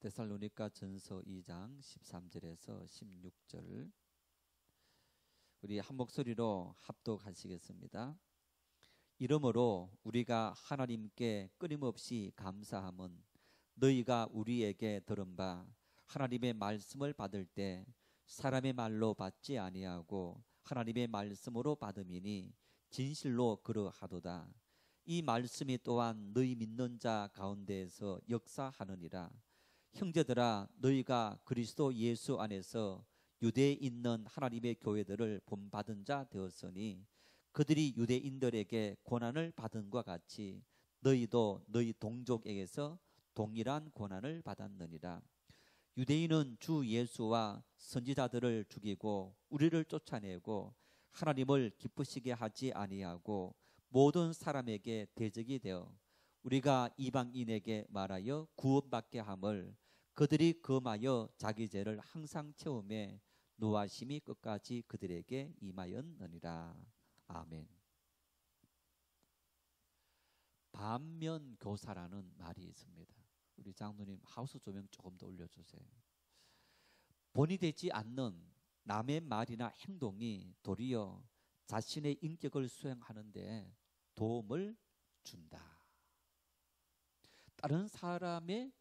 데살로니가 전서 2장 13절에서 16절 우리 한 목소리로 합독하시겠습니다. 이러므로 우리가 하나님께 끊임없이 감사함은 너희가 우리에게 들은 바 하나님의 말씀을 받을 때 사람의 말로 받지 아니하고 하나님의 말씀으로 받음이니 진실로 그러하도다. 이 말씀이 또한 너희 믿는 자 가운데에서 역사하느니라. 형제들아, 너희가 그리스도 예수 안에서 유대에 있는 하나님의 교회들을 본받은 자 되었으니 그들이 유대인들에게 고난을 받은 것 같이 너희도 너희 동족에게서 동일한 고난을 받았느니라. 유대인은 주 예수와 선지자들을 죽이고 우리를 쫓아내고 하나님을 기쁘시게 하지 아니하고 모든 사람에게 대적이 되어 우리가 이방인에게 말하여 구원받게 함을 그들이 금하여 자기 죄를 항상 채우매 노하심이 끝까지 그들에게 임하였느니라. 아멘. 반면교사라는 말이 있습니다. 우리 장로님 하우스 조명 조금 더 올려주세요. 본이 되지 않는 남의 말이나 행동이 도리어 자신의 인격을 수행하는 데 도움을 준다. 다른 사람의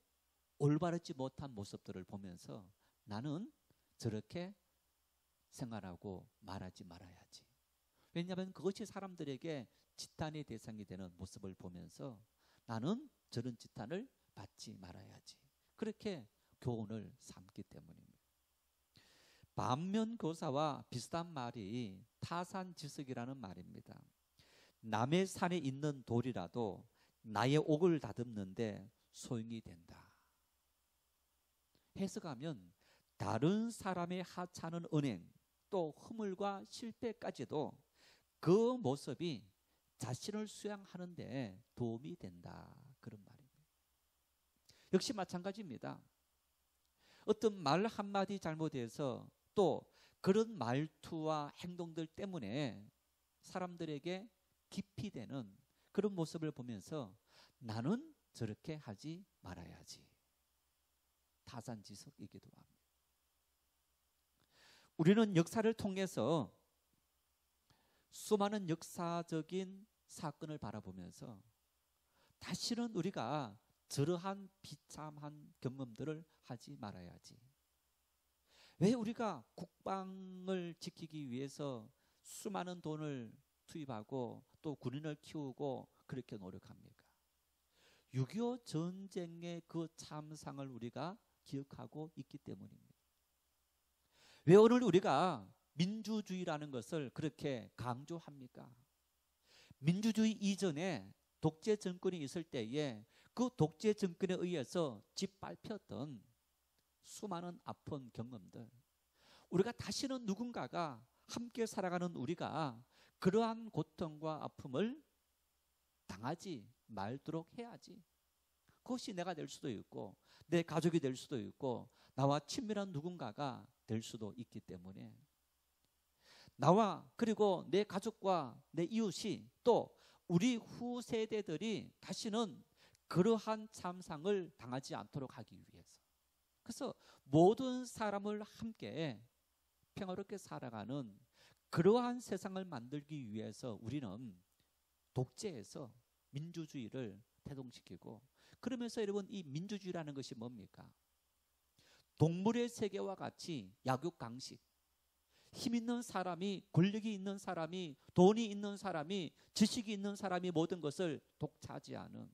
올바르지 못한 모습들을 보면서 나는 저렇게 생활하고 말하지 말아야지. 왜냐하면 그것이 사람들에게 지탄의 대상이 되는 모습을 보면서 나는 저런 지탄을 받지 말아야지. 그렇게 교훈을 삼기 때문입니다. 반면교사와 비슷한 말이 타산지석이라는 말입니다. 남의 산에 있는 돌이라도 나의 옥을 다듬는데 소용이 된다. 해석하면 다른 사람의 하찮은 언행 또 허물과 실패까지도 그 모습이 자신을 수양하는 데 도움이 된다. 그런 말입니다. 역시 마찬가지입니다. 어떤 말 한마디 잘못해서 또 그런 말투와 행동들 때문에 사람들에게 깊이 되는 그런 모습을 보면서 나는 저렇게 하지 말아야지. 타산지석이기도 합니다. 우리는 역사를 통해서 수많은 역사적인 사건을 바라보면서 다시는 우리가 저러한 비참한 경험들을 하지 말아야지. 왜 우리가 국방을 지키기 위해서 수많은 돈을 투입하고 또 군인을 키우고 그렇게 노력합니까? 6.25 전쟁의 그 참상을 우리가 기억하고 있기 때문입니다. 왜 오늘 우리가 민주주의라는 것을 그렇게 강조합니까? 민주주의 이전에 독재 정권이 있을 때에 그 독재 정권에 의해서 짓밟혔던 수많은 아픈 경험들, 우리가 다시는 누군가가 함께 살아가는 우리가 그러한 고통과 아픔을 당하지 말도록 해야지. 그것이 내가 될 수도 있고 내 가족이 될 수도 있고 나와 친밀한 누군가가 될 수도 있기 때문에 나와 그리고 내 가족과 내 이웃이 또 우리 후세대들이 다시는 그러한 참상을 당하지 않도록 하기 위해서, 그래서 모든 사람을 함께 평화롭게 살아가는 그러한 세상을 만들기 위해서 우리는 독재에서 민주주의를 태동시키고, 그러면서 여러분 이 민주주의라는 것이 뭡니까? 동물의 세계와 같이 약육강식, 힘 있는 사람이, 권력이 있는 사람이, 돈이 있는 사람이, 지식이 있는 사람이 모든 것을 독차지하는,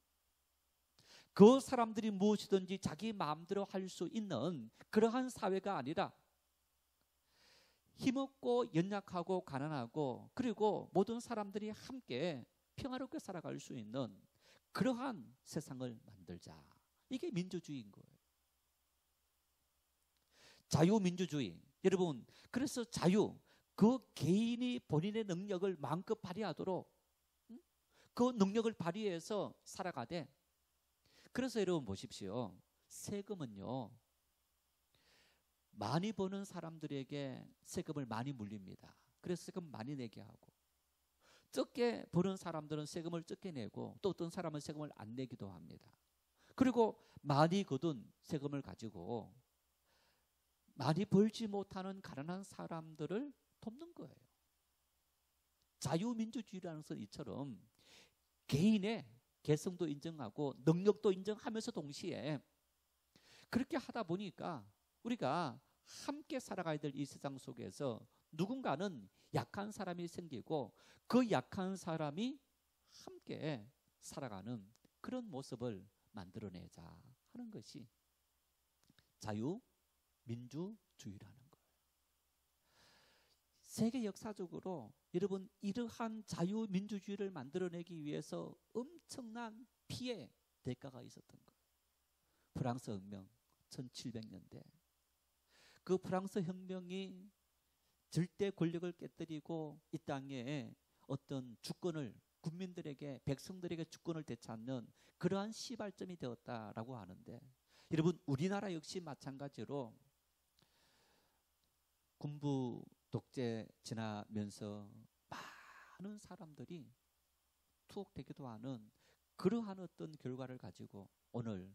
그 사람들이 무엇이든지 자기 마음대로 할 수 있는 그러한 사회가 아니라 힘없고 연약하고 가난하고 그리고 모든 사람들이 함께 평화롭게 살아갈 수 있는 그러한 세상을 만들자. 이게 민주주의인 거예요. 자유민주주의. 여러분, 그래서 자유, 그 개인이 본인의 능력을 마음껏 발휘하도록 그 능력을 발휘해서 살아가되, 그래서 여러분 보십시오. 세금은요, 많이 버는 사람들에게 세금을 많이 물립니다. 그래서 세금 많이 내게 하고, 적게 버는 사람들은 세금을 적게 내고 또 어떤 사람은 세금을 안 내기도 합니다. 그리고 많이 거둔 세금을 가지고 많이 벌지 못하는 가난한 사람들을 돕는 거예요. 자유민주주의라는 것은 이처럼 개인의 개성도 인정하고 능력도 인정하면서 동시에 그렇게 하다 보니까 우리가 함께 살아가야 될 이 세상 속에서 누군가는 약한 사람이 생기고 그 약한 사람이 함께 살아가는 그런 모습을 만들어내자 하는 것이 자유민주주의라는 거예요. 세계 역사적으로 여러분 이러한 자유민주주의를 만들어내기 위해서 엄청난 피해 대가가 있었던 거예요. 프랑스 혁명 1700년대 그 프랑스 혁명이 절대 권력을 깨뜨리고 이 땅에 어떤 주권을 국민들에게 백성들에게 주권을 되찾는 그러한 시발점이 되었다라고 하는데 여러분 우리나라 역시 마찬가지로 군부 독재 지나면서 많은 사람들이 투옥되기도 하는 그러한 어떤 결과를 가지고 오늘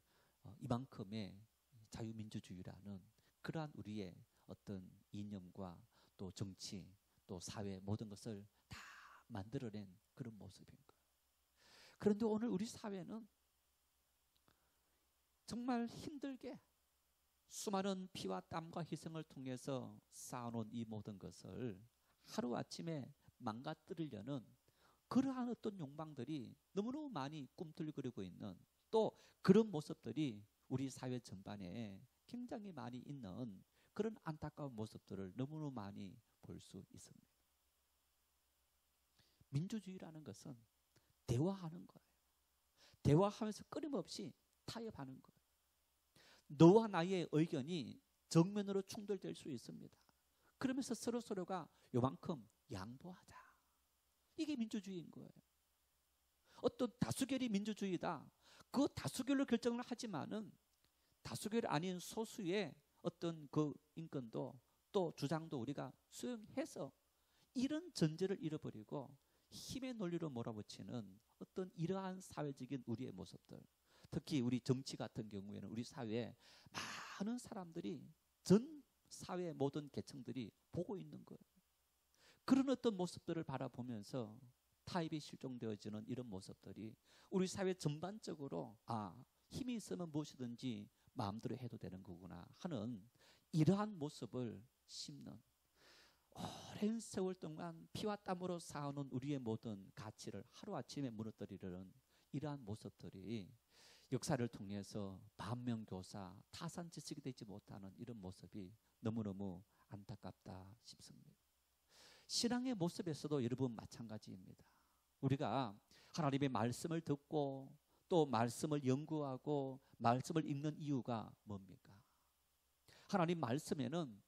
이만큼의 자유민주주의라는 그러한 우리의 어떤 이념과 또 정치 또 사회 모든 것을 다 만들어낸 그런 모습인 거예요. 그런데 오늘 우리 사회는 정말 힘들게 수많은 피와 땀과 희생을 통해서 쌓아놓은 이 모든 것을 하루아침에 망가뜨리려는 그러한 어떤 욕망들이 너무너무 많이 꿈틀거리고 있는 또 그런 모습들이 우리 사회 전반에 굉장히 많이 있는 그런 안타까운 모습들을 너무너무 많이 볼 수 있습니다. 민주주의라는 것은 대화하는 거예요. 대화하면서 끊임없이 타협하는 거예요. 너와 나의 의견이 정면으로 충돌될 수 있습니다. 그러면서 서로가 요만큼 양보하자. 이게 민주주의인 거예요. 어떤 다수결이 민주주의다. 그 다수결로 결정을 하지만은 다수결이 아닌 소수의 어떤 그 인권도 또 주장도 우리가 수용해서 이런 전제를 잃어버리고 힘의 논리로 몰아붙이는 어떤 이러한 사회적인 우리의 모습들, 특히 우리 정치 같은 경우에는 우리 사회에 많은 사람들이 전 사회 모든 계층들이 보고 있는 거예요. 그런 어떤 모습들을 바라보면서 타협이 실종되어지는 이런 모습들이 우리 사회 전반적으로 힘이 있으면 무엇이든지 마음대로 해도 되는 거구나 하는 이러한 모습을 심는 오랜 세월 동안 피와 땀으로 쌓아놓은 우리의 모든 가치를 하루아침에 무너뜨리려는 이러한 모습들이 역사를 통해서 반면교사, 타산지식이 되지 못하는 이런 모습이 너무너무 안타깝다 싶습니다. 신앙의 모습에서도 여러분 마찬가지입니다. 우리가 하나님의 말씀을 듣고 또 말씀을 연구하고 말씀을 읽는 이유가 뭡니까? 하나님 말씀에는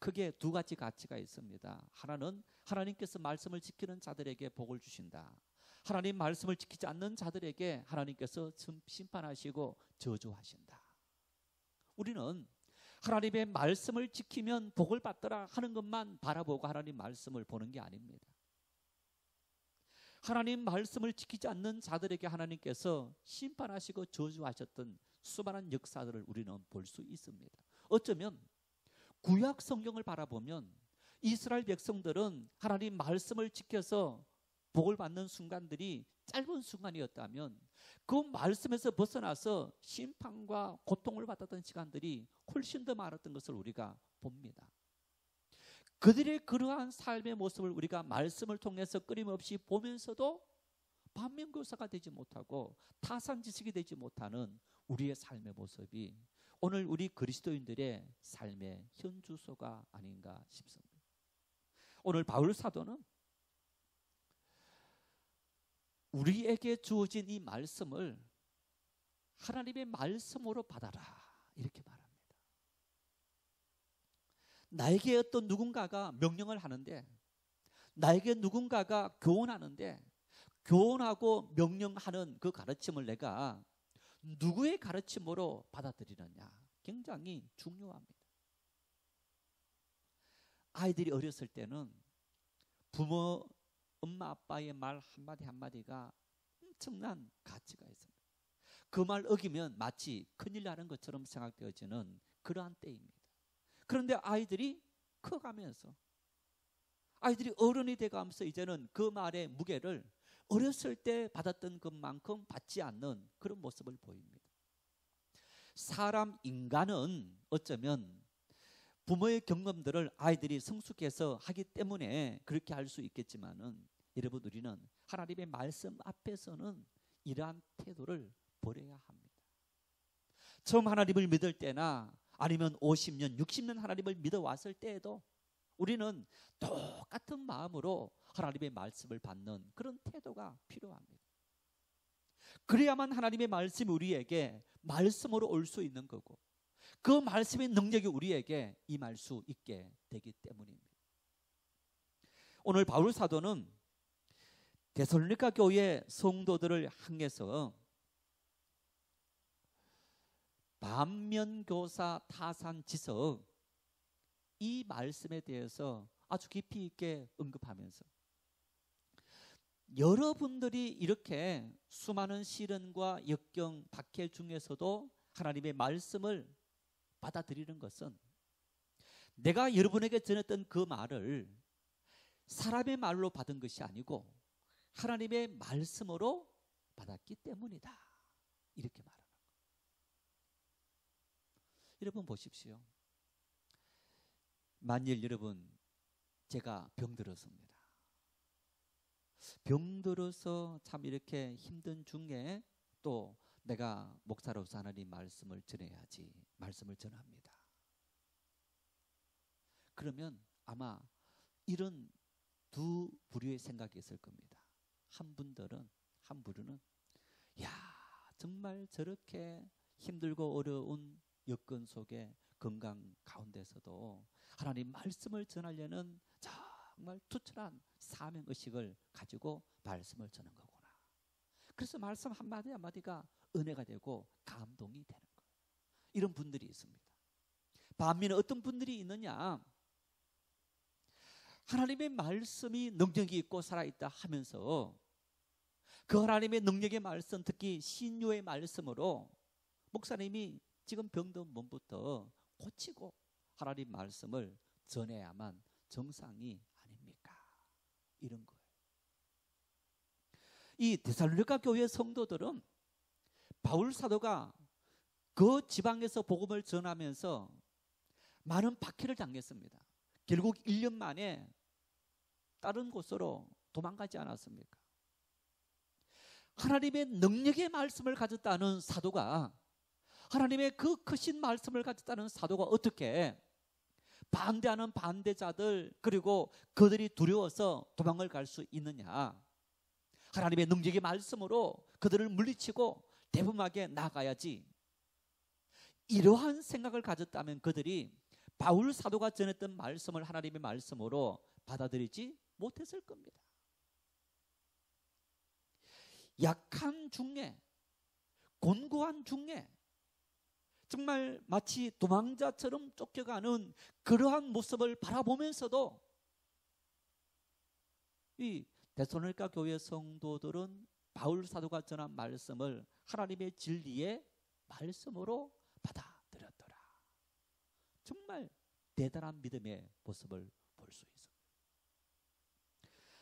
크게 두 가지 가치가 있습니다. 하나는 하나님께서 말씀을 지키는 자들에게 복을 주신다. 하나님 말씀을 지키지 않는 자들에게 하나님께서 심판하시고 저주하신다. 우리는 하나님의 말씀을 지키면 복을 받더라 하는 것만 바라보고 하나님 말씀을 보는 게 아닙니다. 하나님 말씀을 지키지 않는 자들에게 하나님께서 심판하시고 저주하셨던 수많은 역사들을 우리는 볼 수 있습니다. 어쩌면 구약 성경을 바라보면 이스라엘 백성들은 하나님 말씀을 지켜서 복을 받는 순간들이 짧은 순간이었다면 그 말씀에서 벗어나서 심판과 고통을 받았던 시간들이 훨씬 더 많았던 것을 우리가 봅니다. 그들의 그러한 삶의 모습을 우리가 말씀을 통해서 끊임없이 보면서도 반면교사가 되지 못하고 타산지식이 되지 못하는 우리의 삶의 모습이 오늘 우리 그리스도인들의 삶의 현주소가 아닌가 싶습니다. 오늘 바울 사도는 우리에게 주어진 이 말씀을 하나님의 말씀으로 받아라 이렇게 말합니다. 나에게 어떤 누군가가 명령을 하는데 나에게 누군가가 교훈하는데 교훈하고 명령하는 그 가르침을 내가 누구의 가르침으로 받아들이느냐 굉장히 중요합니다. 아이들이 어렸을 때는 부모 엄마 아빠의 말 한마디 한마디가 엄청난 가치가 있습니다. 그 말 어기면 마치 큰일 나는 것처럼 생각되어지는 그러한 때입니다. 그런데 아이들이 커가면서, 아이들이 어른이 돼가면서 이제는 그 말의 무게를 어렸을 때 받았던 것만큼 받지 않는 그런 모습을 보입니다. 사람 인간은 어쩌면 부모의 경험들을 아이들이 성숙해서 하기 때문에 그렇게 할 수 있겠지만은, 여러분, 우리는 하나님의 말씀 앞에서는 이러한 태도를 버려야 합니다. 처음 하나님을 믿을 때나 아니면 50년, 60년 하나님을 믿어왔을 때에도 우리는 똑같은 마음으로 하나님의 말씀을 받는 그런 태도가 필요합니다. 그래야만 하나님의 말씀이 우리에게 말씀으로 올 수 있는 거고, 그 말씀의 능력이 우리에게 임할 수 있게 되기 때문입니다. 오늘 바울 사도는 데살로니가 교회 성도들을 향해서 반면교사 타산지석, 이 말씀에 대해서 아주 깊이 있게 언급하면서, 여러분들이 이렇게 수많은 시련과 역경, 박해 중에서도 하나님의 말씀을 받아들이는 것은 내가 여러분에게 전했던 그 말을 사람의 말로 받은 것이 아니고 하나님의 말씀으로 받았기 때문이다, 이렇게 말합니다. 여러분 보십시오. 만일 여러분, 제가 병들었습니다. 병들어서 참 이렇게 힘든 중에 또 내가 목사로서 하나님 말씀을 전해야지, 말씀을 전합니다. 그러면 아마 이런 두 부류의 생각이 있을 겁니다. 한 부류는 야, 정말 저렇게 힘들고 어려운 여건 속에 건강 가운데서도 하나님 말씀을 전하려는 정말 투철한 사명의식을 가지고 말씀을 전한 거구나. 그래서 말씀 한마디 한마디가 은혜가 되고 감동이 되는 거예요. 이런 분들이 있습니다. 반면에 어떤 분들이 있느냐, 하나님의 말씀이 능력이 있고 살아있다 하면서 그 하나님의 능력의 말씀, 특히 신유의 말씀으로 목사님이 지금 병든 몸부터 고치고 하나님 말씀을 전해야만 정상이 아닙니까? 이런 거예요. 이 데살로니가 교회 성도들은 바울 사도가 그 지방에서 복음을 전하면서 많은 박해를 당했습니다. 결국 1년 만에 다른 곳으로 도망가지 않았습니까? 하나님의 능력의 말씀을 가졌다는 사도가, 하나님의 그 크신 말씀을 가졌다는 사도가 어떻게 반대하는 반대자들, 그리고 그들이 두려워서 도망을 갈 수 있느냐? 하나님의 능력의 말씀으로 그들을 물리치고 대범하게 나가야지. 이러한 생각을 가졌다면 그들이 바울 사도가 전했던 말씀을 하나님의 말씀으로 받아들이지 못했을 겁니다. 약한 중에, 곤고한 중에, 정말 마치 도망자처럼 쫓겨가는 그러한 모습을 바라보면서도 이 데살로니가 교회 성도들은 바울 사도가 전한 말씀을 하나님의 진리의 말씀으로 받아들였더라. 정말 대단한 믿음의 모습을 볼 수 있습니다.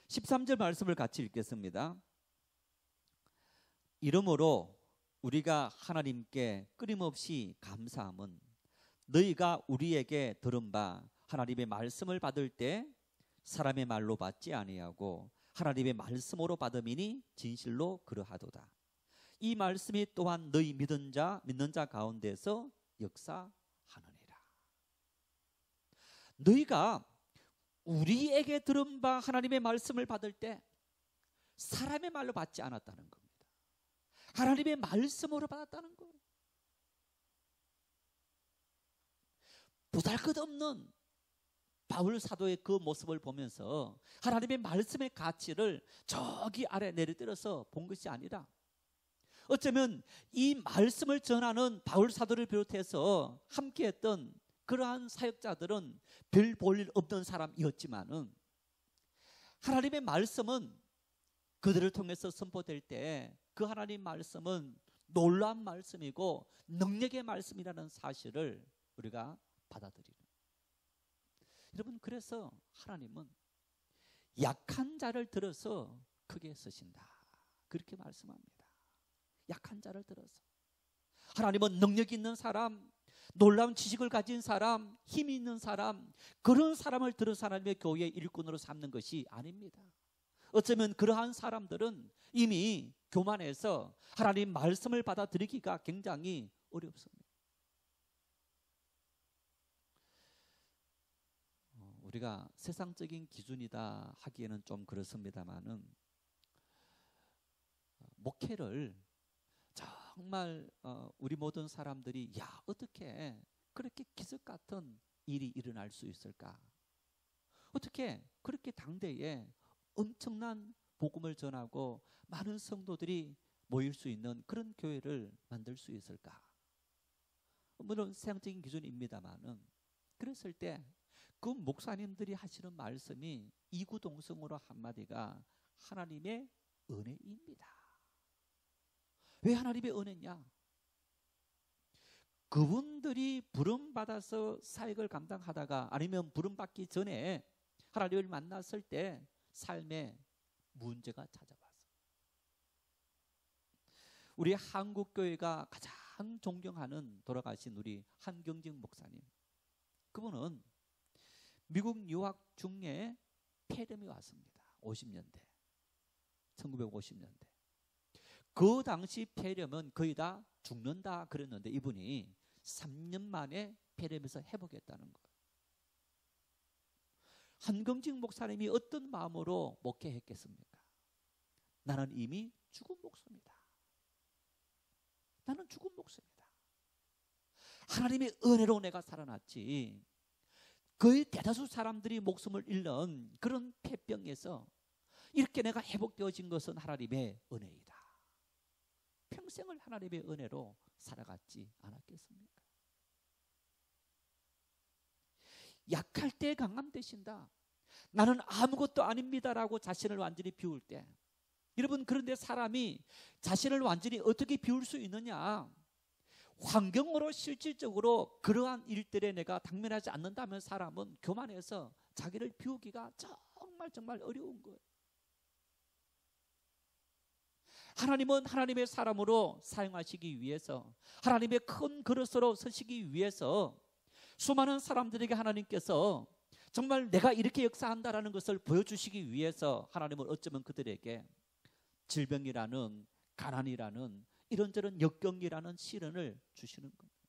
13절 말씀을 같이 읽겠습니다. 이러므로 우리가 하나님께 끊임없이 감사함은 너희가 우리에게 들은 바 하나님의 말씀을 받을 때 사람의 말로 받지 아니하고 하나님의 말씀으로 받음이니 진실로 그러하도다. 이 말씀이 또한 너희 믿는 자 가운데서 역사하느니라. 너희가 우리에게 들은 바 하나님의 말씀을 받을 때 사람의 말로 받지 않았다는 겁니다. 하나님의 말씀으로 받았다는 거예요. 보잘것없는 바울 사도의 그 모습을 보면서 하나님의 말씀의 가치를 저기 아래 내려뜨려서 본 것이 아니라, 어쩌면 이 말씀을 전하는 바울 사도를 비롯해서 함께했던 그러한 사역자들은 별 볼 일 없던 사람이었지만은 하나님의 말씀은 그들을 통해서 선포될 때 그 하나님 말씀은 놀라운 말씀이고 능력의 말씀이라는 사실을 우리가 받아들이는. 여러분, 그래서 하나님은 약한 자를 들어서 크게 쓰신다, 그렇게 말씀합니다. 약한 자를 들어서. 하나님은 능력 있는 사람, 놀라운 지식을 가진 사람, 힘이 있는 사람, 그런 사람을 들어서 하나님의 교회의 일꾼으로 삼는 것이 아닙니다. 어쩌면 그러한 사람들은 이미 교만해서 하나님 말씀을 받아들이기가 굉장히 어렵습니다. 우리가 세상적인 기준이다 하기에는 좀 그렇습니다만은, 목회를 정말 우리 모든 사람들이 야, 어떻게 그렇게 기적 같은 일이 일어날 수 있을까? 어떻게 그렇게 당대에 엄청난 복음을 전하고 많은 성도들이 모일 수 있는 그런 교회를 만들 수 있을까? 물론 세상적인 기준입니다만은, 그랬을 때 그 목사님들이 하시는 말씀이 이구동성으로 한마디가 하나님의 은혜입니다. 왜 하나님의 은혜냐? 그분들이 부름받아서 사역을 감당하다가 아니면 부름받기 전에 하나님을 만났을 때 삶에 문제가 찾아왔어요. 우리 한국교회가 가장 존경하는 돌아가신 우리 한경직 목사님, 그분은 미국 유학 중에 폐렴이 왔습니다. 50년대 1950년대. 그 당시 폐렴은 거의 다 죽는다 그랬는데 이분이 3년 만에 폐렴에서 회복했다는 거예요. 한경직 목사님이 어떤 마음으로 목회했겠습니까? 나는 이미 죽은 목사입니다. 나는 죽은 목사입니다. 하나님의 은혜로 내가 살아났지, 거의 대다수 사람들이 목숨을 잃는 그런 폐병에서 이렇게 내가 회복되어진 것은 하나님의 은혜이다. 평생을 하나님의 은혜로 살아갔지 않았겠습니까? 약할 때 강함 되신다. 나는 아무것도 아닙니다라고 자신을 완전히 비울 때, 여러분, 그런데 사람이 자신을 완전히 어떻게 비울 수 있느냐? 환경으로 실질적으로 그러한 일들에 내가 당면하지 않는다면 사람은 교만해서 자기를 비우기가 정말 어려운 거예요. 하나님은 하나님의 사람으로 사용하시기 위해서, 하나님의 큰 그릇으로 서시기 위해서 수많은 사람들에게 하나님께서 정말 내가 이렇게 역사한다라는 것을 보여주시기 위해서 하나님은 어쩌면 그들에게 질병이라는, 가난이라는, 이런저런 역경이라는 시련을 주시는 겁니다.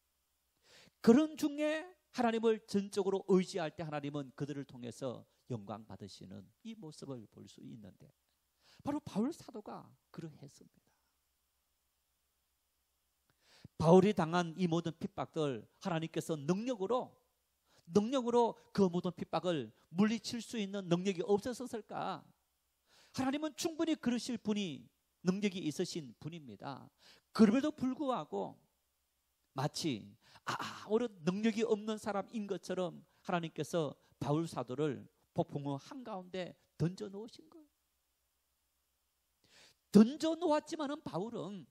그런 중에 하나님을 전적으로 의지할 때 하나님은 그들을 통해서 영광 받으시는 이 모습을 볼 수 있는데, 바로 바울 사도가 그러했습니다. 바울이 당한 이 모든 핍박들 하나님께서 능력으로 그 모든 핍박을 물리칠 수 있는 능력이 없었을까? 하나님은 충분히 그러실 분이, 능력이 있으신 분입니다. 그럼에도 불구하고 마치 아무런 능력이 없는 사람인 것처럼 하나님께서 바울 사도를 폭풍우 한가운데 던져 놓으신 거예요. 던져 놓았지만은 바울은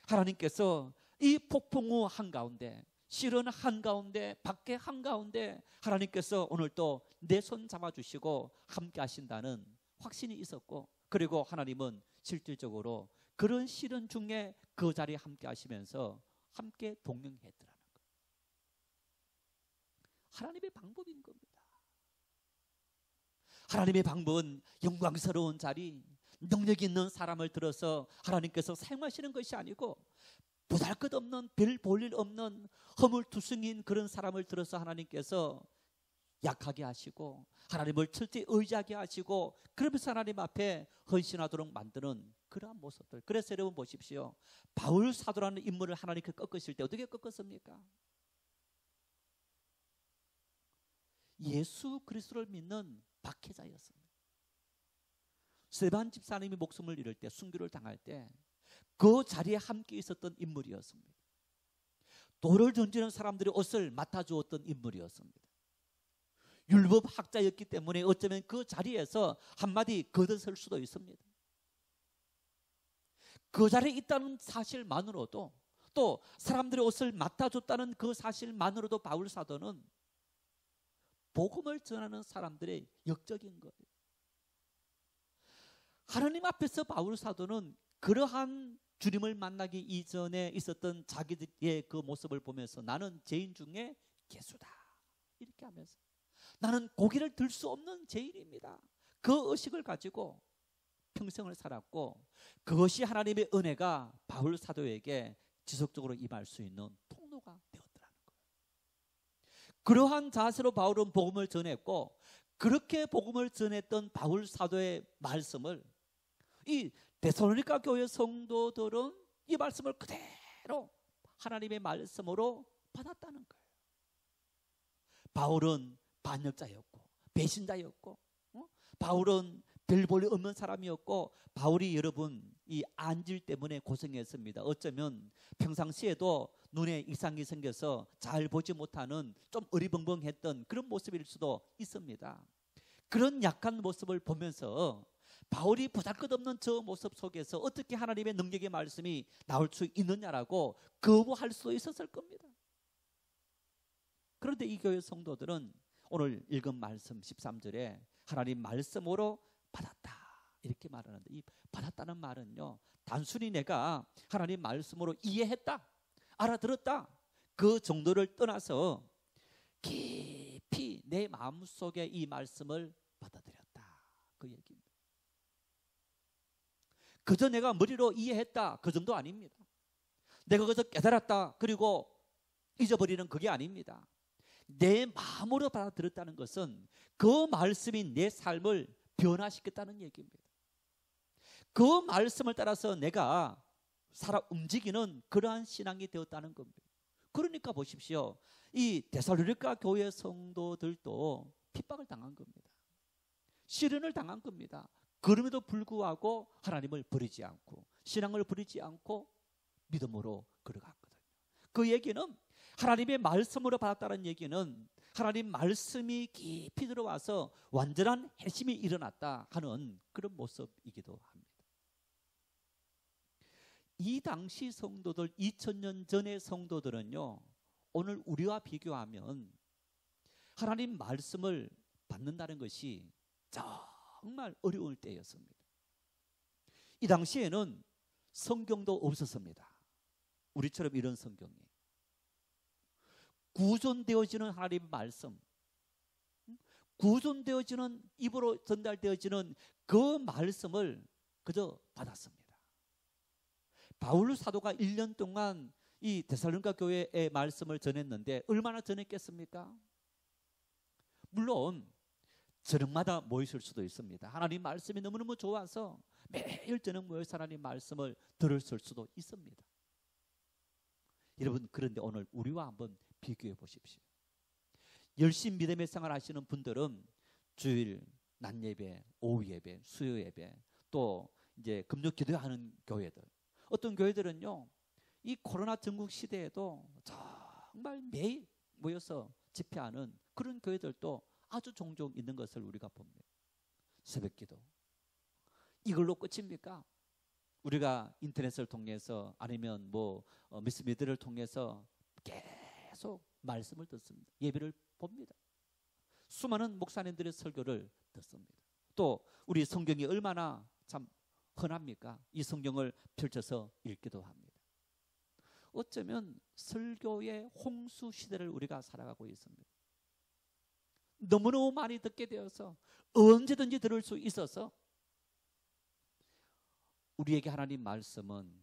하나님께서 이 폭풍우 한가운데, 시련 한가운데, 밖에 한가운데 하나님께서 오늘 또 내 손 잡아주시고 함께 하신다는 확신이 있었고, 그리고 하나님은 실질적으로 그런 시련 중에 그 자리에 함께 하시면서 함께 동행했더라는 거예요. 하나님의 방법인 겁니다. 하나님의 방법은 영광스러운 자리, 능력 있는 사람을 들어서 하나님께서 사용하시는 것이 아니고, 보잘것없는, 별 볼 일 없는 허물투성인 그런 사람을 들어서 하나님께서 약하게 하시고 하나님을 철저히 의지하게 하시고, 그러면서 하나님 앞에 헌신하도록 만드는 그러한 모습들. 그래서 여러분 보십시오. 바울 사도라는 인물을 하나님께 꺾으실 때 어떻게 꺾었습니까? 예수 그리스도를 믿는 박해자였습니다. 스데반 집사님이 목숨을 잃을 때, 순교를 당할 때 그 자리에 함께 있었던 인물이었습니다. 돌을 던지는 사람들이 옷을 맡아주었던 인물이었습니다. 율법학자였기 때문에 어쩌면 그 자리에서 한마디 걷어설 수도 있습니다. 그 자리에 있다는 사실만으로도, 또 사람들의 옷을 맡아줬다는 그 사실만으로도 바울 사도는 복음을 전하는 사람들의 역적인 거예요. 하나님 앞에서 바울 사도는 그러한 주님을 만나기 이전에 있었던 자기들의 그 모습을 보면서 나는 죄인 중에 괴수다 이렇게 하면서, 나는 고개를 들 수 없는 죄인입니다, 그 의식을 가지고 평생을 살았고, 그것이 하나님의 은혜가 바울 사도에게 지속적으로 임할 수 있는 통로가 되었더라는 거예요. 그러한 자세로 바울은 복음을 전했고, 그렇게 복음을 전했던 바울 사도의 말씀을 이 데살로니가 교회 성도들은 이 말씀을 그대로 하나님의 말씀으로 받았다는 거예요. 바울은 반역자였고 배신자였고, 바울은 별 볼 없는 사람이었고, 바울이 여러분 이 안질 때문에 고생했습니다. 어쩌면 평상시에도 눈에 이상이 생겨서 잘 보지 못하는 좀 어리벙벙했던 그런 모습일 수도 있습니다. 그런 약한 모습을 보면서 바울이 보잘것없는 저 모습 속에서 어떻게 하나님의 능력의 말씀이 나올 수 있느냐라고 거부할 수도 있었을 겁니다. 그런데 이 교회 성도들은 오늘 읽은 말씀 13절에 하나님 말씀으로 받았다 이렇게 말하는데, 이 받았다는 말은요, 단순히 내가 하나님 말씀으로 이해했다, 알아들었다 그 정도를 떠나서 깊이 내 마음속에 이 말씀을 받아들였다 그 얘기입니다. 그저 내가 머리로 이해했다 그 정도 아닙니다. 내가 그저 깨달았다 그리고 잊어버리는 그게 아닙니다. 내 마음으로 받아들였다는 것은 그 말씀이 내 삶을 변화시켰다는 얘기입니다. 그 말씀을 따라서 내가 살아 움직이는 그러한 신앙이 되었다는 겁니다. 그러니까 보십시오, 이 데살로니가 교회 성도들도 핍박을 당한 겁니다. 시련을 당한 겁니다. 그럼에도 불구하고 하나님을 버리지 않고 신앙을 버리지 않고 믿음으로 걸어갔거든요. 그 얘기는, 하나님의 말씀으로 받았다는 얘기는 하나님 말씀이 깊이 들어와서 완전한 회심이 일어났다 하는 그런 모습이기도 합니다. 이 당시 성도들, 2000년 전의 성도들은요, 오늘 우리와 비교하면 하나님 말씀을 받는다는 것이 정말 어려울 때였습니다. 이 당시에는 성경도 없었습니다. 우리처럼 이런 성경이 구존되어지는 하나님의 말씀, 구존되어지는 입으로 전달되어지는 그 말씀을 그저 받았습니다. 바울 사도가 1년 동안 이 데살로니가 교회의 말씀을 전했는데 얼마나 전했겠습니까? 물론 저녁마다 모였을 수도 있습니다. 하나님 말씀이 너무너무 좋아서 매일 저녁 모여서 하나님 말씀을 들었을 수도 있습니다. 여러분, 그런데 오늘 우리와 한번 비교해 보십시오. 열심히 믿음의 생활 하시는 분들은 주일 낮 예배, 오후 예배, 수요 예배, 또 이제 금요 기도하는 교회들, 어떤 교회들은요, 이 코로나 전국 시대에도 정말 매일 모여서 집회하는 그런 교회들도 아주 종종 있는 것을 우리가 봅니다. 새벽 기도 이걸로 끝입니까? 우리가 인터넷을 통해서 아니면 미스미디어를 통해서 계속 말씀을 듣습니다. 예배를 봅니다. 수많은 목사님들의 설교를 듣습니다. 또 우리 성경이 얼마나 참 흔합니까? 이 성경을 펼쳐서 읽기도 합니다. 어쩌면 설교의 홍수 시대를 우리가 살아가고 있습니다. 너무너무 많이 듣게 되어서 언제든지 들을 수 있어서 우리에게 하나님 말씀은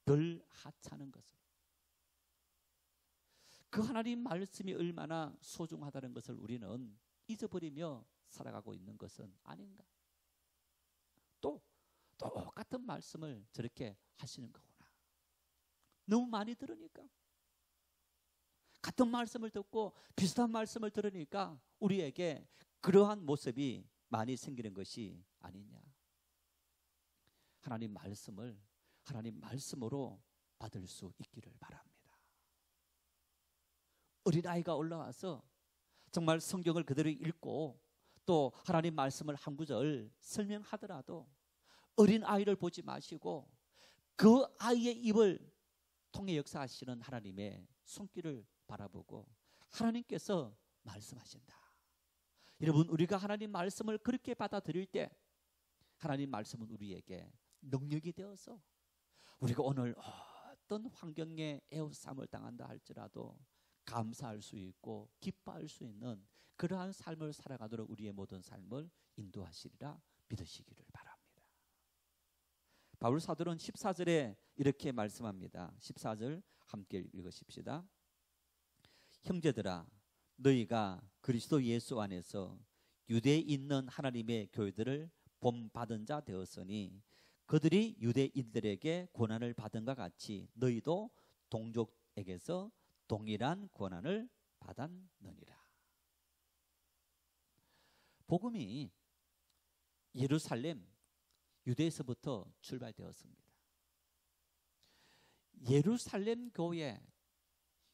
덜 하찮은 것을, 그 하나님 말씀이 얼마나 소중하다는 것을 우리는 잊어버리며 살아가고 있는 것은 아닌가. 또 똑같은 말씀을 저렇게 하시는 거구나. 너무 많이 들으니까, 같은 말씀을 듣고 비슷한 말씀을 들으니까 우리에게 그러한 모습이 많이 생기는 것이 아니냐. 하나님 말씀을 하나님 말씀으로 받을 수 있기를 바랍니다. 어린아이가 올라와서 정말 성경을 그대로 읽고 또 하나님 말씀을 한 구절 설명하더라도 어린아이를 보지 마시고 그 아이의 입을 통해 역사하시는 하나님의 손길을 바라보고 하나님께서 말씀하신다. 여러분, 우리가 하나님 말씀을 그렇게 받아들일 때 하나님 말씀은 우리에게 능력이 되어서 우리가 오늘 어떤 환경에 애워싸움을 당한다 할지라도 감사할 수 있고 기뻐할 수 있는 그러한 삶을 살아가도록 우리의 모든 삶을 인도하시리라 믿으시기를 바랍니다. 바울 사도는 14절에 이렇게 말씀합니다. 14절 함께 읽으십시다. 형제들아, 너희가 그리스도 예수 안에서 유대에 있는 하나님의 교회들을 본받은 자 되었으니 그들이 유대인들에게 고난을 받은 것 같이 너희도 동족에게서 동일한 고난을 받았느니라. 복음이 예루살렘 유대에서부터 출발되었습니다. 예루살렘 교회,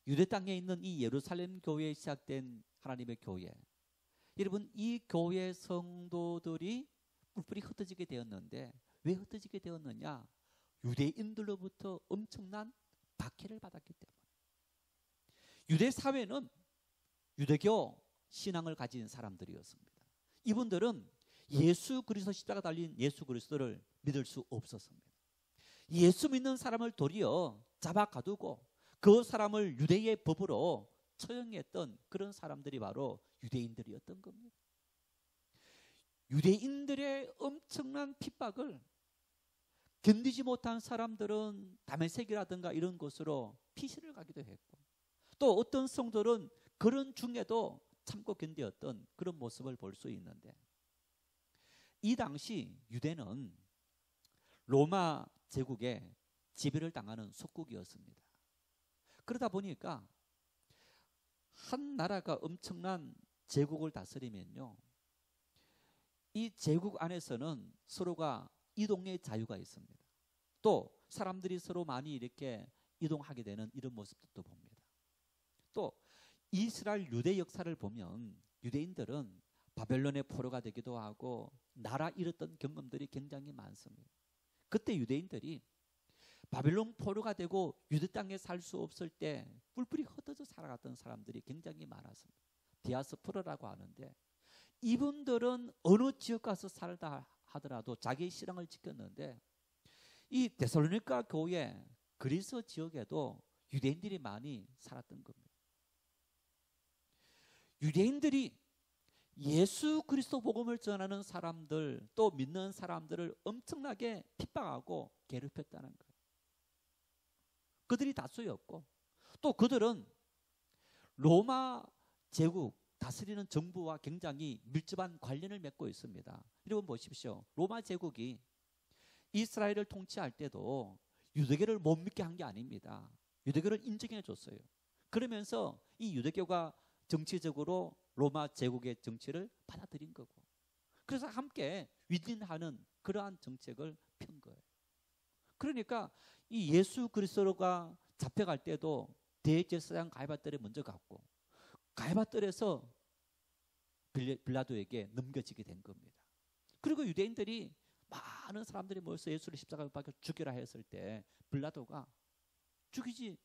유대 땅에 있는 이 예루살렘 교회에 시작된 하나님의 교회, 여러분, 이 교회 성도들이 뿔뿔이 흩어지게 되었는데 왜 흩어지게 되었느냐? 유대인들로부터 엄청난 박해를 받았기 때문에. 유대 사회는 유대교 신앙을 가진 사람들이었습니다. 이분들은 예수 그리스도 십자가 달린 예수 그리스도를 믿을 수 없었습니다. 예수 믿는 사람을 도리어 잡아 가두고 그 사람을 유대의 법으로 처형했던 그런 사람들이 바로 유대인들이었던 겁니다. 유대인들의 엄청난 핍박을 견디지 못한 사람들은 다메섹이라든가 이런 곳으로 피신을 가기도 했고, 또 어떤 성도는 그런 중에도 참고 견디었던 그런 모습을 볼 수 있는데, 이 당시 유대는 로마 제국에 지배를 당하는 속국이었습니다. 그러다 보니까 한 나라가 엄청난 제국을 다스리면요, 이 제국 안에서는 서로가 이동의 자유가 있습니다. 또 사람들이 서로 많이 이렇게 이동하게 되는 이런 모습도 봅니다. 또 이스라엘 유대 역사를 보면 유대인들은 바벨론의 포로가 되기도 하고 나라 잃었던 경험들이 굉장히 많습니다. 그때 유대인들이 바벨론 포로가 되고 유대 땅에 살 수 없을 때 뿔뿔이 흩어져 살아갔던 사람들이 굉장히 많았습니다. 디아스포라라고 하는데, 이분들은 어느 지역 가서 살다 하더라도 자기의 신앙을 지켰는데, 이 데살로니가 교회 그리스 지역에도 유대인들이 많이 살았던 겁니다. 유대인들이 예수 그리스도 복음을 전하는 사람들, 또 믿는 사람들을 엄청나게 핍박하고 괴롭혔다는 거예요. 그들이 다수였고, 또 그들은 로마 제국 다스리는 정부와 굉장히 밀접한 관련을 맺고 있습니다. 여러분 보십시오. 로마 제국이 이스라엘을 통치할 때도 유대교를 못 믿게 한 게 아닙니다. 유대교를 인정해 줬어요. 그러면서 이 유대교가 정치적으로 로마 제국의 정치를 받아들인 거고, 그래서 함께 위진하는 그러한 정책을 편 거예요. 그러니까 이 예수 그리스도가 잡혀갈 때도 대제사장 가이바뜰에 먼저 갔고, 가이바뜰에서 빌라도에게 넘겨지게 된 겁니다. 그리고 유대인들이 많은 사람들이 모여서 예수를 십자가에 박혀 죽여라 했을 때 빌라도가 죽이지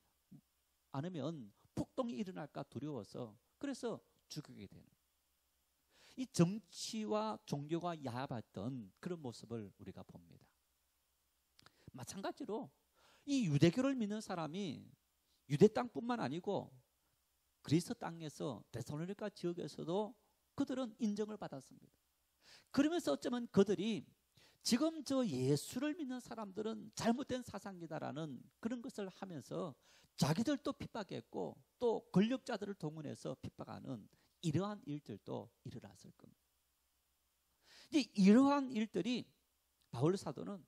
않으면 폭동이 일어날까 두려워서 그래서 죽이게 되는, 이 정치와 종교가 야합했던 그런 모습을 우리가 봅니다. 마찬가지로 이 유대교를 믿는 사람이 유대 땅뿐만 아니고 그리스 땅에서 데살로니가 지역에서도 그들은 인정을 받았습니다. 그러면서 어쩌면 그들이 지금 저 예수를 믿는 사람들은 잘못된 사상이다라는 그런 것을 하면서 자기들도 핍박했고 또 권력자들을 동원해서 핍박하는 이러한 일들도 일어났을 겁니다. 이제 이러한 일들이 바울 사도는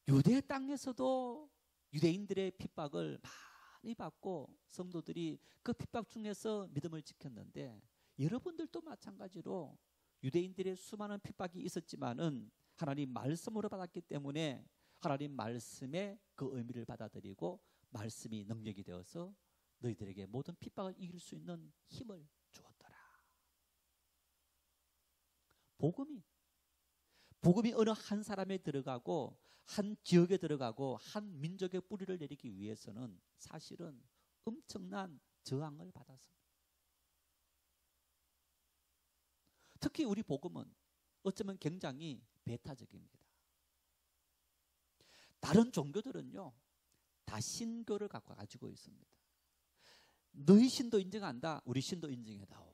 유대 땅에서도 유대인들의 핍박을 많이 받고 성도들이 그 핍박 중에서 믿음을 지켰는데, 여러분들도 마찬가지로 유대인들의 수많은 핍박이 있었지만은 하나님 말씀으로 받았기 때문에 하나님 말씀의 그 의미를 받아들이고 말씀이 능력이 되어서 너희들에게 모든 핍박을 이길 수 있는 힘을 주었더라. 복음이 어느 한 사람에 들어가고 한 지역에 들어가고 한 민족의 뿌리를 내리기 위해서는 사실은 엄청난 저항을 받았습니다. 특히 우리 복음은 어쩌면 굉장히 배타적입니다. 다른 종교들은요, 다 신교를 가지고 있습니다. 너희 신도 인정한다, 우리 신도 인정해다오.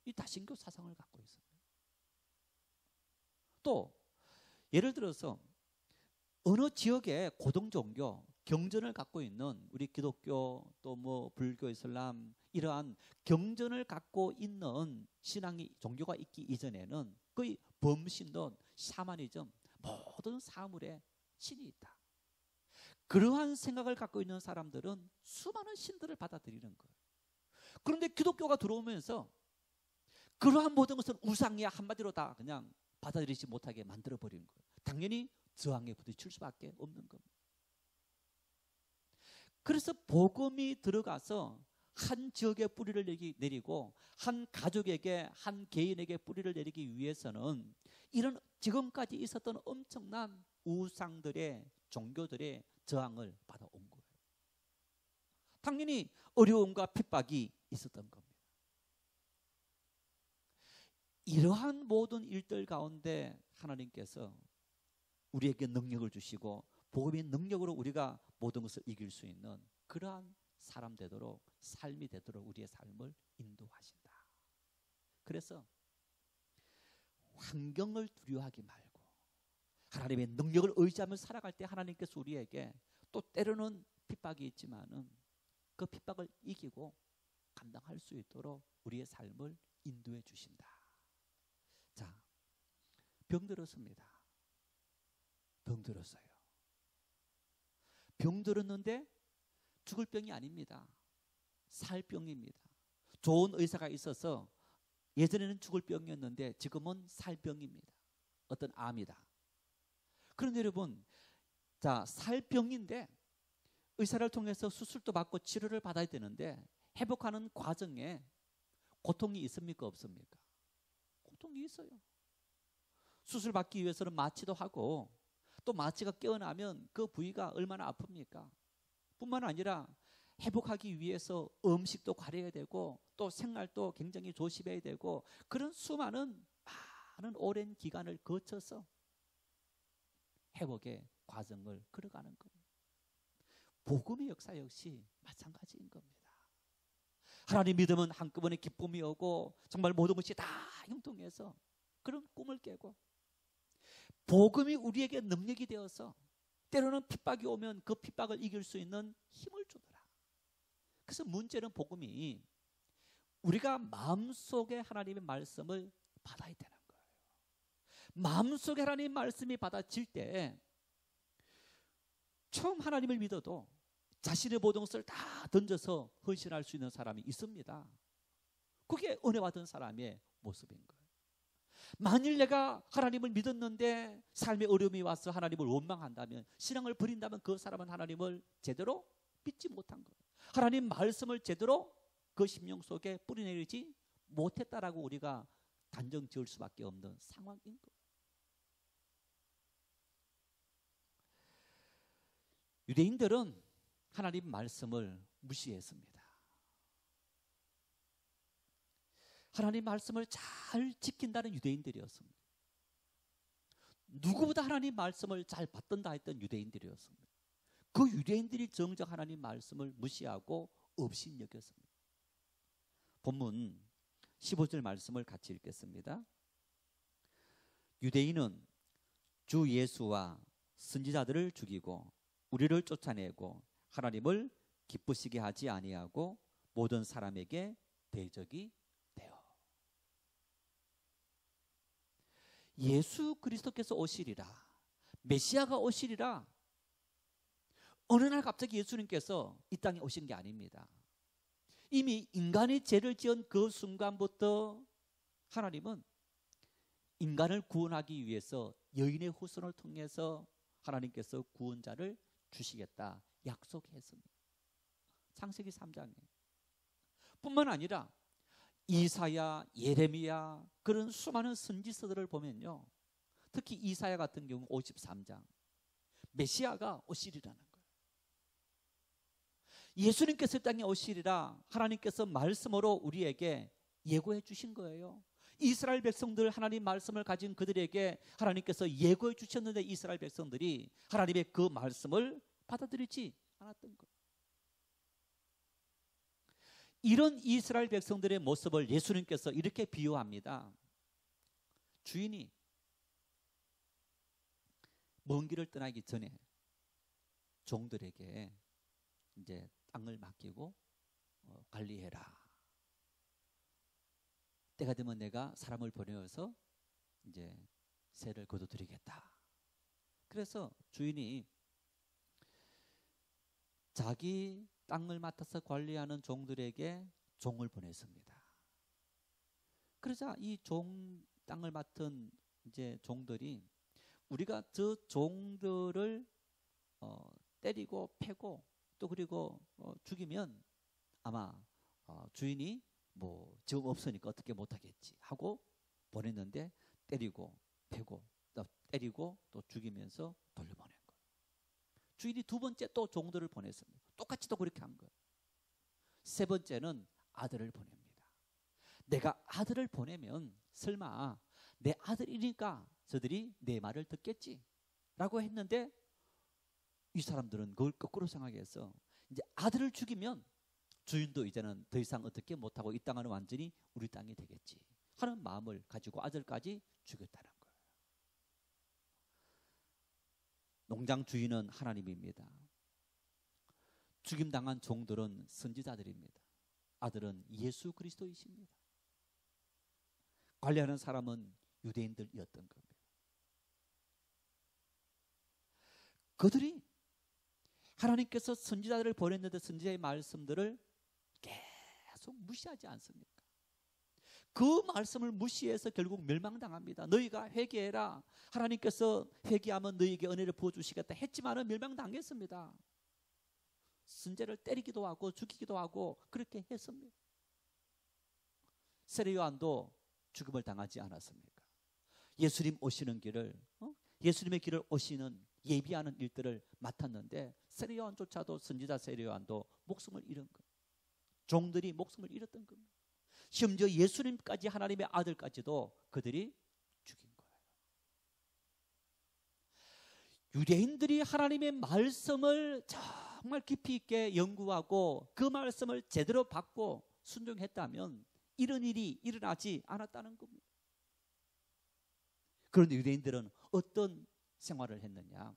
이 다신교 사상을 갖고 있습니다. 또 예를 들어서 어느 지역의 고등 종교, 경전을 갖고 있는 우리 기독교 또 뭐 불교, 이슬람 이러한 경전을 갖고 있는 신앙이 종교가 있기 이전에는 거의 범신론, 샤머니즘 모든 사물에 신이 있다. 그러한 생각을 갖고 있는 사람들은 수많은 신들을 받아들이는 거예요. 그런데 기독교가 들어오면서 그러한 모든 것은 우상이야 한마디로 다 그냥 받아들이지 못하게 만들어버린 거예요. 당연히 저항에 부딪힐 수밖에 없는 겁니다. 그래서 복음이 들어가서 한 지역에 뿌리를 내리고 한 가족에게, 한 개인에게 뿌리를 내리기 위해서는 이런 지금까지 있었던 엄청난 우상들의, 종교들의 저항을 받아온 거예요. 당연히 어려움과 핍박이 있었던 겁니다. 이러한 모든 일들 가운데 하나님께서 우리에게 능력을 주시고 복음의 능력으로 우리가 모든 것을 이길 수 있는 그러한 사람 되도록, 삶이 되도록 우리의 삶을 인도하신다. 그래서 환경을 두려워하지 말고 하나님의 능력을 의지하며 살아갈 때 하나님께서 우리에게 또 때로는 핍박이 있지만은 그 핍박을 이기고 감당할 수 있도록 우리의 삶을 인도해 주신다. 자, 병들었습니다. 병들었어요. 병들었는데 죽을 병이 아닙니다. 살 병입니다. 좋은 의사가 있어서 예전에는 죽을 병이었는데 지금은 살 병입니다. 어떤 암이다. 그런데 여러분, 자, 살 병인데 의사를 통해서 수술도 받고 치료를 받아야 되는데 회복하는 과정에 고통이 있습니까? 없습니까? 고통이 있어요. 수술 받기 위해서는 마취도 하고 또 마취가 깨어나면 그 부위가 얼마나 아픕니까? 뿐만 아니라 회복하기 위해서 음식도 가려야 되고 또 생활도 굉장히 조심해야 되고 그런 수많은 많은 오랜 기간을 거쳐서 회복의 과정을 걸어가는 겁니다. 복음의 역사 역시 마찬가지인 겁니다. 하나님 믿으면 한꺼번에 기쁨이 오고 정말 모든 것이 다 형통해서 그런 꿈을 깨고 복음이 우리에게 능력이 되어서 때로는 핍박이 오면 그 핍박을 이길 수 있는 힘을 주더라. 그래서 문제는 복음이 우리가 마음속에 하나님의 말씀을 받아야 되는 거예요. 마음속에 하나님의 말씀이 받아질 때 처음 하나님을 믿어도 자신의 모든 것을 다 던져서 헌신할 수 있는 사람이 있습니다. 그게 은혜 받은 사람의 모습인 거예요. 만일 내가 하나님을 믿었는데 삶의 어려움이 와서 하나님을 원망한다면, 신앙을 버린다면 그 사람은 하나님을 제대로 믿지 못한 거예요. 하나님 말씀을 제대로 그 심령 속에 뿌리내리지 못했다라고 우리가 단정 지을 수밖에 없는 상황인 거예요. 유대인들은 하나님 말씀을 무시했습니다. 하나님 말씀을 잘 지킨다는 유대인들이었습니다. 누구보다 하나님 말씀을 잘 받든다 했던 유대인들이었습니다. 그 유대인들이 정작 하나님 말씀을 무시하고 업신여겼습니다. 본문 15절 말씀을 같이 읽겠습니다. 유대인은 주 예수와 선지자들을 죽이고 우리를 쫓아내고 하나님을 기쁘시게 하지 아니하고 모든 사람에게 대적이 되어. 예수 그리스도께서 오시리라, 메시아가 오시리라. 어느 날 갑자기 예수님께서 이 땅에 오신 게 아닙니다. 이미 인간이 죄를 지은 그 순간부터 하나님은 인간을 구원하기 위해서 여인의 후손을 통해서 하나님께서 구원자를 주시겠다 약속했습니다. 창세기 3장에. 뿐만 아니라 이사야, 예레미야 그런 수많은 선지서들을 보면요, 특히 이사야 같은 경우 53장 메시아가 오시리라는 거예요. 예수님께서 이 땅에 오시리라 하나님께서 말씀으로 우리에게 예고해 주신 거예요. 이스라엘 백성들, 하나님 말씀을 가진 그들에게 하나님께서 예고해 주셨는데 이스라엘 백성들이 하나님의 그 말씀을 받아들이지 않았던 거예요. 이런 이스라엘 백성들의 모습을 예수님께서 이렇게 비유합니다. 주인이 먼 길을 떠나기 전에 종들에게 이제 땅을 맡기고 관리해라. 때가 되면 내가 사람을 보내어서 이제 세를 거둬드리겠다. 그래서 주인이 자기 땅을 맡아서 관리하는 종들에게 종을 보냈습니다. 그러자 이 땅을 맡은 이제 종들이 우리가 저 종들을 때리고 패고 또 그리고 죽이면 아마 주인이 뭐 정 없으니까 어떻게 못하겠지 하고 보냈는데 때리고 패고 또 때리고 또 죽이면서 돌려보낸 거예요. 주인이 두 번째 또 종들을 보냈습니다. 똑같이 또 그렇게 한 거예요. 세 번째는 아들을 보냅니다. 내가 아들을 보내면 설마 내 아들이니까 저들이 내 말을 듣겠지 라고 했는데 이 사람들은 그걸 거꾸로 생각해서 이제 아들을 죽이면 주인도 이제는 더 이상 어떻게 못하고 이 땅은 완전히 우리 땅이 되겠지 하는 마음을 가지고 아들까지 죽였다는 거예요. 농장 주인은 하나님입니다. 죽임당한 종들은 선지자들입니다. 아들은 예수 그리스도이십니다. 관리하는 사람은 유대인들이었던 겁니다. 그들이 하나님께서 선지자들을 보냈는데 선지자의 말씀들을 계속 무시하지 않습니까? 그 말씀을 무시해서 결국 멸망당합니다. 너희가 회개해라. 하나님께서 회개하면 너희에게 은혜를 부어주시겠다 했지만은 멸망당했습니다. 선지자를 때리기도 하고 죽이기도 하고 그렇게 했습니다. 세례 요한도 죽음을 당하지 않았습니까? 예수님 오시는 길을 예수님의 길을 오시는 예비하는 일들을 맡았는데 세례 요한조차도 선지자 세례 요한도 목숨을 잃은 거예요. 종들이 목숨을 잃었던 겁니다. 심지어 예수님까지 하나님의 아들까지도 그들이 죽인 거예요. 유대인들이 하나님의 말씀을 정말 깊이 있게 연구하고 그 말씀을 제대로 받고 순종했다면 이런 일이 일어나지 않았다는 겁니다. 그런데 유대인들은 어떤 생활을 했느냐?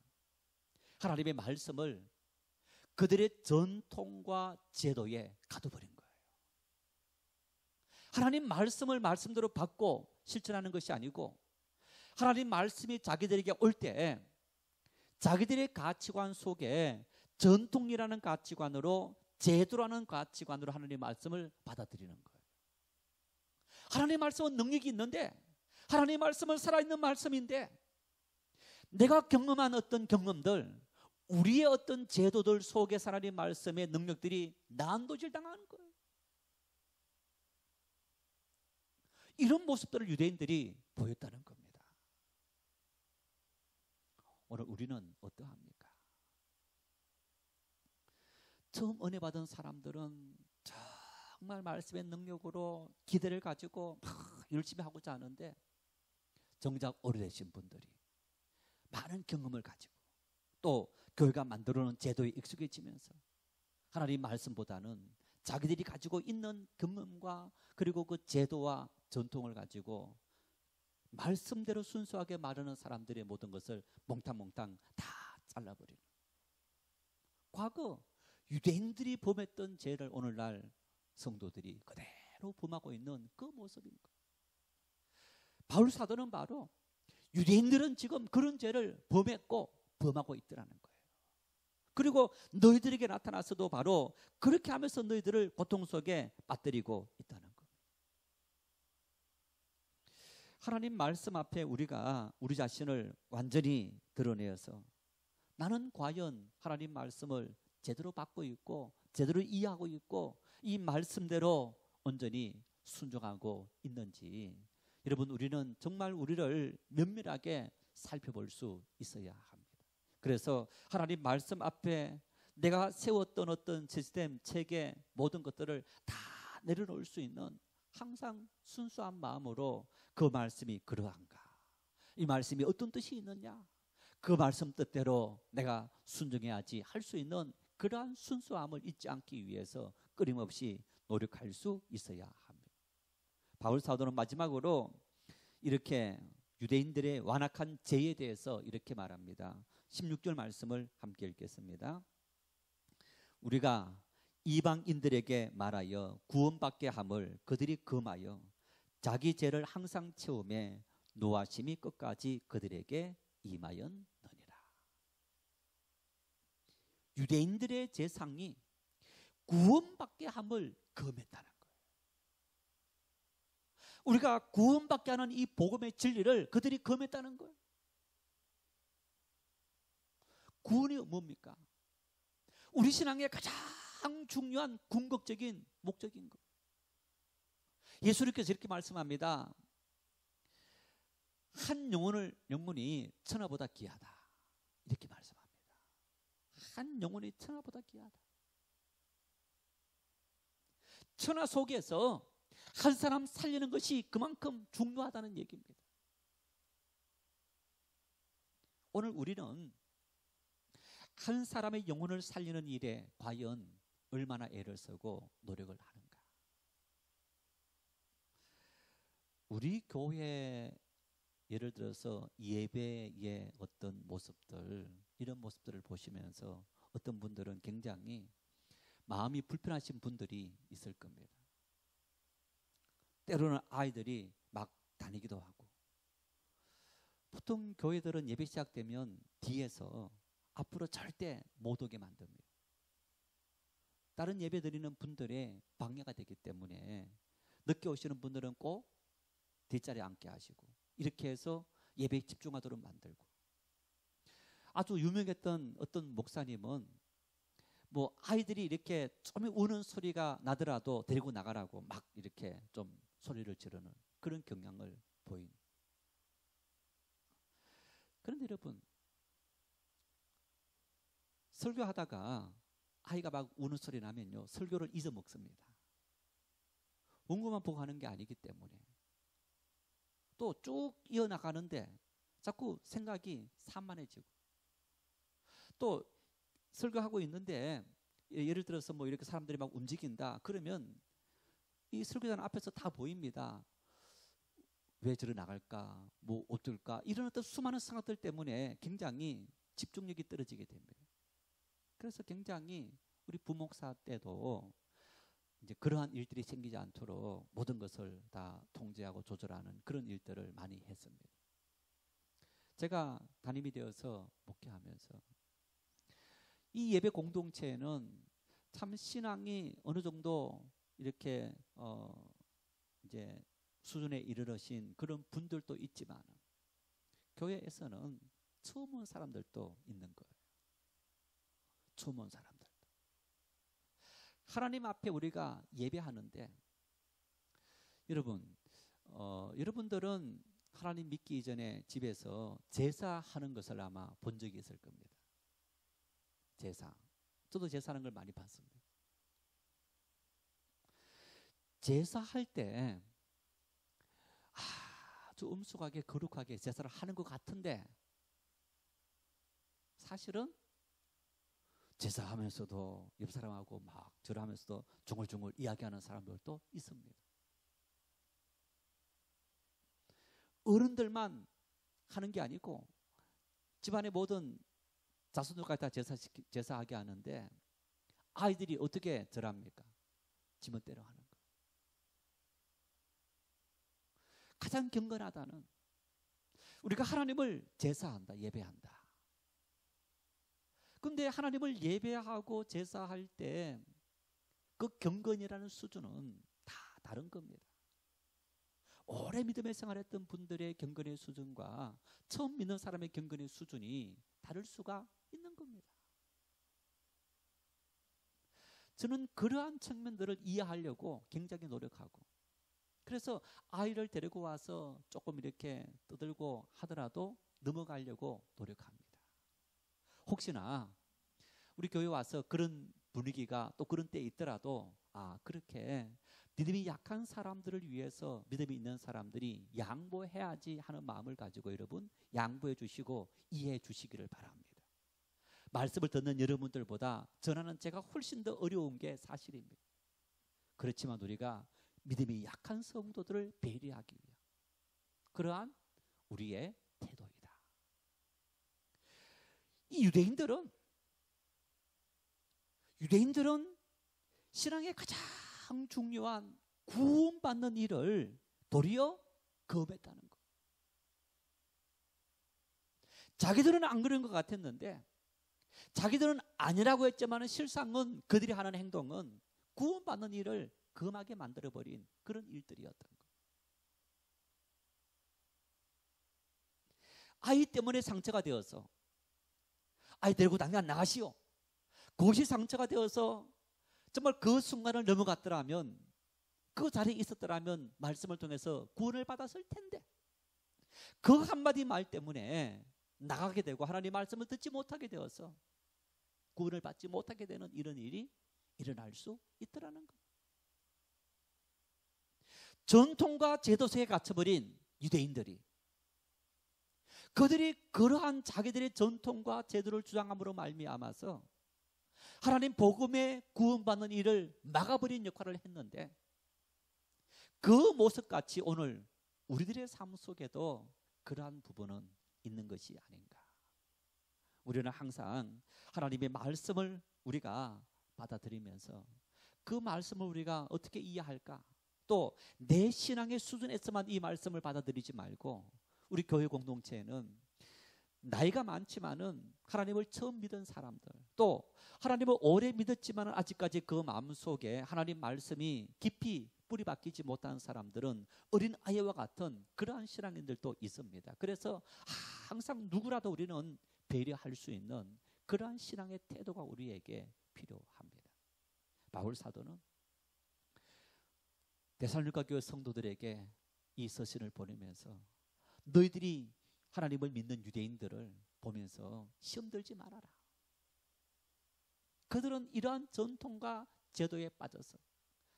하나님의 말씀을 그들의 전통과 제도에 가둬버린 거예요. 하나님 말씀을 말씀대로 받고 실천하는 것이 아니고 하나님 말씀이 자기들에게 올 때 자기들의 가치관 속에 전통이라는 가치관으로 제도라는 가치관으로 하나님의 말씀을 받아들이는 거예요. 하나님의 말씀은 능력이 있는데 하나님의 말씀은 살아있는 말씀인데 내가 경험한 어떤 경험들 우리의 어떤 제도들 속에 하나님의 말씀의 능력들이 난도질 당하는 거예요. 이런 모습들을 유대인들이 보였다는 겁니다. 오늘 우리는 어떠합니까? 처음 은혜 받은 사람들은 정말 말씀의 능력으로 기대를 가지고 막 열심히 하고자 하는데 정작 오래되신 분들이 많은 경험을 가지고 또 교회가 만들어놓은 제도에 익숙해지면서 하나님 말씀보다는 자기들이 가지고 있는 경험과 그리고 그 제도와 전통을 가지고 말씀대로 순수하게 말하는 사람들의 모든 것을 몽땅몽땅 다 잘라버리는 과거 유대인들이 범했던 죄를 오늘날 성도들이 그대로 범하고 있는 그 모습인 거예요. 바울 사도는 바로 유대인들은 지금 그런 죄를 범했고 범하고 있더라는 거예요. 그리고 너희들에게 나타나서도 바로 그렇게 하면서 너희들을 고통 속에 빠뜨리고 있다는 겁니다. 하나님 말씀 앞에 우리가 우리 자신을 완전히 드러내어서 나는 과연 하나님 말씀을 제대로 받고 있고 제대로 이해하고 있고 이 말씀대로 온전히 순종하고 있는지 여러분 우리는 정말 우리를 면밀하게 살펴볼 수 있어야 합니다. 그래서 하나님 말씀 앞에 내가 세웠던 어떤 시스템, 체계, 모든 것들을 다 내려놓을 수 있는 항상 순수한 마음으로 그 말씀이 그러한가, 이 말씀이 어떤 뜻이 있느냐, 그 말씀 뜻대로 내가 순종해야지 할 수 있는 그러한 순수함을 잊지 않기 위해서 끊임없이 노력할 수 있어야 합니다. 바울 사도는 마지막으로 이렇게 유대인들의 완악한 죄에 대해서 이렇게 말합니다. 16절 말씀을 함께 읽겠습니다. 우리가 이방인들에게 말하여 구원받게 함을 그들이 금하여 자기 죄를 항상 채우매 노하심이 끝까지 그들에게 임하였느니라. 유대인들의 제상이 구원받게 함을 금했다는 거예요. 우리가 구원받게 하는 이 복음의 진리를 그들이 금했다는 거예요. 구원이 뭡니까? 우리 신앙의 가장 중요한 궁극적인 목적인 것. 예수님께서 이렇게 말씀합니다. 한 영혼이 천하보다 귀하다. 이렇게 말씀합니다. 한 영혼이 천하보다 귀하다. 천하 속에서 한 사람 살리는 것이 그만큼 중요하다는 얘기입니다. 오늘 우리는 한 사람의 영혼을 살리는 일에 과연 얼마나 애를 쓰고 노력을 하는가? 우리 교회 예를 들어서 예배의 어떤 모습들, 이런 모습들을 보시면서 어떤 분들은 굉장히 마음이 불편하신 분들이 있을 겁니다. 때로는 아이들이 막 다니기도 하고, 보통 교회들은 예배 시작되면 뒤에서 앞으로 절대 못 오게 만듭니다. 다른 예배 드리는 분들의 방해가 되기 때문에 늦게 오시는 분들은 꼭 뒷자리에 앉게 하시고, 이렇게 해서 예배에 집중하도록 만들고, 아주 유명했던 어떤 목사님은 뭐 아이들이 이렇게 좀 우는 소리가 나더라도 데리고 나가라고 막 이렇게 좀 소리를 지르는 그런 경향을 보인. 그런데 여러분, 설교하다가 아이가 막 우는 소리 나면요, 설교를 잊어먹습니다. 원고만 보고 하는 게 아니기 때문에. 또 쭉 이어나가는데 자꾸 생각이 산만해지고, 또 설교하고 있는데 예를 들어서 뭐 이렇게 사람들이 막 움직인다 그러면 이 설교자는 앞에서 다 보입니다. 왜 저리 나갈까, 뭐 어떨까, 이런 어떤 수많은 생각들 때문에 굉장히 집중력이 떨어지게 됩니다. 그래서 굉장히 우리 부목사 때도 이제 그러한 일들이 생기지 않도록 모든 것을 다 통제하고 조절하는 그런 일들을 많이 했습니다. 제가 담임이 되어서 목회하면서 이 예배 공동체에는 참 신앙이 어느 정도 이렇게 이제 수준에 이르러신 그런 분들도 있지만 교회에서는 처음 온 사람들도 있는 거예요. 처음 온 사람들. 하나님 앞에 우리가 예배하는데, 여러분, 여러분들은 하나님 믿기 이전에 집에서 제사하는 것을 아마 본 적이 있을 겁니다. 제사. 저도 제사하는 걸 많이 봤습니다. 제사할 때 아주 엄숙하게 거룩하게 제사를 하는 것 같은데, 사실은 제사하면서도 옆 사람하고 막 절하면서도 중얼중얼 이야기하는 사람들도 있습니다. 어른들만 하는 게 아니고 집안의 모든 자손들까지 다 제사하게 하는데, 아이들이 어떻게 절합니까? 지멋대로 하는 거. 가장 경건하다는, 우리가 하나님을 제사한다, 예배한다. 근데 하나님을 예배하고 제사할 때 그 경건이라는 수준은 다 다른 겁니다. 오래 믿음의 생활했던 분들의 경건의 수준과 처음 믿는 사람의 경건의 수준이 다를 수가 있는 겁니다. 저는 그러한 측면들을 이해하려고 굉장히 노력하고, 그래서 아이를 데리고 와서 조금 이렇게 떠들고 하더라도 넘어가려고 노력합니다. 혹시나 우리 교회 와서 그런 분위기가 또 그런 때 있더라도 그렇게 믿음이 약한 사람들을 위해서 믿음이 있는 사람들이 양보해야지 하는 마음을 가지고 여러분 양보해 주시고 이해해 주시기를 바랍니다. 말씀을 듣는 여러분들보다 전하는 제가 훨씬 더 어려운 게 사실입니다. 그렇지만 우리가 믿음이 약한 성도들을 배려하기 위한 그러한 우리의 태도이다. 이 유대인들은 신앙의 가장 중요한 구원받는 일을 도리어 거부했다는 것. 자기들은 안 그런 것 같았는데 자기들은 아니라고 했지만 실상은 그들이 하는 행동은 구원받는 일을 금하게 만들어버린 그런 일들이었던 것. 아이 때문에 상처가 되어서 아이 데리고 당장 나가시오. 그것이 상처가 되어서 정말 그 순간을 넘어갔더라면 그 자리에 있었더라면 말씀을 통해서 구원을 받았을 텐데 그 한마디 말 때문에 나가게 되고 하나님 말씀을 듣지 못하게 되어서 구원을 받지 못하게 되는 이런 일이 일어날 수 있더라는 것. 전통과 제도 속에 갇혀버린 유대인들이 그들이 그러한 자기들의 전통과 제도를 주장함으로 말미암아서 하나님 복음의 구원받는 일을 막아버린 역할을 했는데 그 모습같이 오늘 우리들의 삶 속에도 그러한 부분은 있는 것이 아닌가. 우리는 항상 하나님의 말씀을 우리가 받아들이면서 그 말씀을 우리가 어떻게 이해할까? 또 내 신앙의 수준에서만 이 말씀을 받아들이지 말고 우리 교회 공동체에는 나이가 많지만은 하나님을 처음 믿은 사람들 또 하나님을 오래 믿었지만 아직까지 그 마음속에 하나님 말씀이 깊이 뿌리 박히지 못한 사람들은 어린 아이와 같은 그러한 신앙인들도 있습니다. 그래서 항상 누구라도 우리는 배려할 수 있는 그러한 신앙의 태도가 우리에게 필요합니다. 바울 사도는 데살로니가 교회 성도들에게 이 서신을 보내면서 너희들이 하나님을 믿는 유대인들을 보면서 시험 들지 말아라. 그들은 이러한 전통과 제도에 빠져서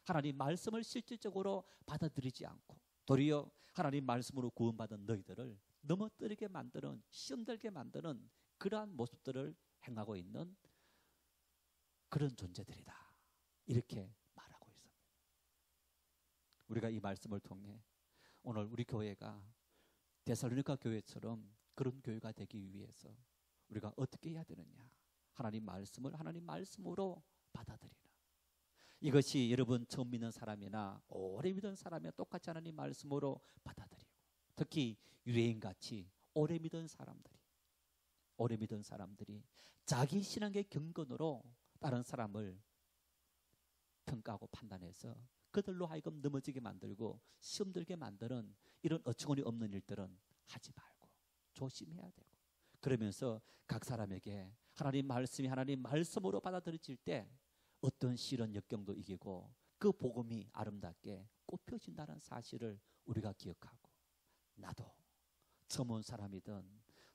하나님 말씀을 실질적으로 받아들이지 않고 도리어 하나님 말씀으로 구원받은 너희들을 넘어뜨리게 만드는 시험 들게 만드는 그러한 모습들을 행하고 있는 그런 존재들이다. 이렇게 말하고 있습니다. 우리가 이 말씀을 통해 오늘 우리 교회가 데살로니가 교회처럼 그런 교회가 되기 위해서 우리가 어떻게 해야 되느냐? 하나님 말씀을 하나님 말씀으로 받아들이는 이것이 여러분 처음 믿는 사람이나 오래 믿은 사람이나 똑같이 하나님 말씀으로 받아들이고 특히 유대인같이 오래 믿은 사람들이 자기 신앙의 경건으로 다른 사람을 평가하고 판단해서 그들로 하여금 넘어지게 만들고 시험 들게 만드는 이런 어처구니 없는 일들은 하지 말고 조심해야 되고 그러면서 각 사람에게 하나님 말씀이 하나님 말씀으로 받아들여질 때 어떤 시련 역경도 이기고 그 복음이 아름답게 꽃펴진다는 사실을 우리가 기억하고 나도 처음 온 사람이든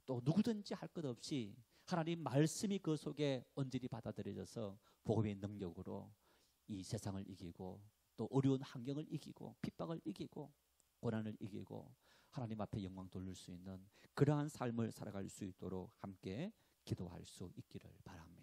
또 누구든지 할 것 없이 하나님 말씀이 그 속에 언질이 받아들여져서 복음의 능력으로 이 세상을 이기고 또 어려운 환경을 이기고 핍박을 이기고 고난을 이기고 하나님 앞에 영광 돌릴 수 있는 그러한 삶을 살아갈 수 있도록 함께 기도할 수 있기를 바랍니다.